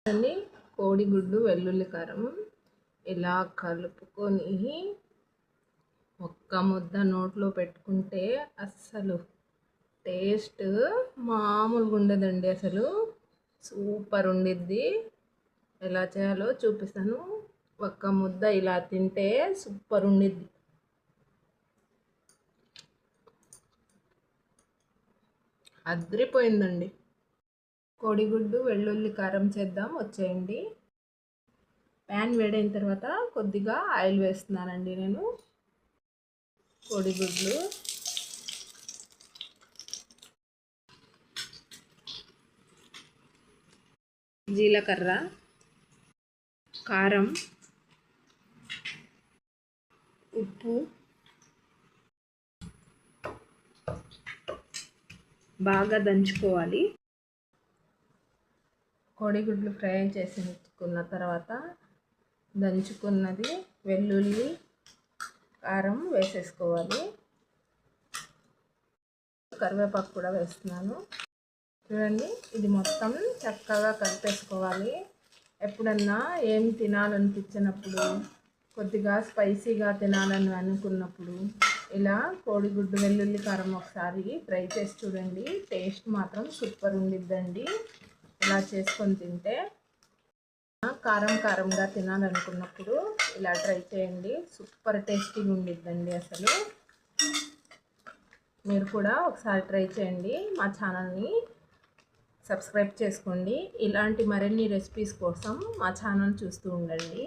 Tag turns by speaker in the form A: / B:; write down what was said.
A: అని కోడిగుడ్డు వెల్లుల్లి కారం ఇలా కలుపుకొని ఒక్క ముద్ద నోట్లో పెట్టుకుంటే అస్సలు టేస్ట్ మామూలుగా ఉండదండి. అసలు సూపర్ ఉండిద్ది. ఎలా చేయాలో చూపిస్తాను. ఒక్క ముద్ద ఇలా తింటే సూపర్ ఉండిద్ది. అదిరిపోయిందండి. కోడిగుడ్డు వెల్లుల్లి కారం చేద్దాం, వచ్చేయండి. ప్యాన్ వేడైన తర్వాత కొద్దిగా ఆయిల్ వేస్తున్నానండి నేను. కోడిగుడ్లు, జీలకర్ర, కారం, ఉప్పు బాగా దంచుకోవాలి. కోడిగుడ్లు ఫ్రై చేసుకున్న తర్వాత దంచుకున్నది వెల్లుల్లి కారం వేసేసుకోవాలి. కరివేపాకు కూడా వేస్తున్నాను. చూడండి, ఇది మొత్తం చక్కగా కలిపేసుకోవాలి. ఎప్పుడన్నా ఏం తినాలనిపించినప్పుడు, కొద్దిగా స్పైసీగా తినాలని అనుకున్నప్పుడు ఇలా కోడిగుడ్డు వెల్లుల్లి కారం ఒకసారి ట్రై చేసి చూడండి. టేస్ట్ మాత్రం సూపర్ ఉండిద్దండి. ఇలా చేసుకొని తింటే కారం కారంగా తినాలనుకున్నప్పుడు ఇలా ట్రై చేయండి. సూపర్ టేస్టీగా ఉండిద్దండి. అసలు మీరు కూడా ఒకసారి ట్రై చేయండి. మా ఛానల్ని సబ్స్క్రైబ్ చేసుకోండి. ఇలాంటి మరిన్ని రెసిపీస్ కోసం మా ఛానల్ చూస్తూ ఉండండి.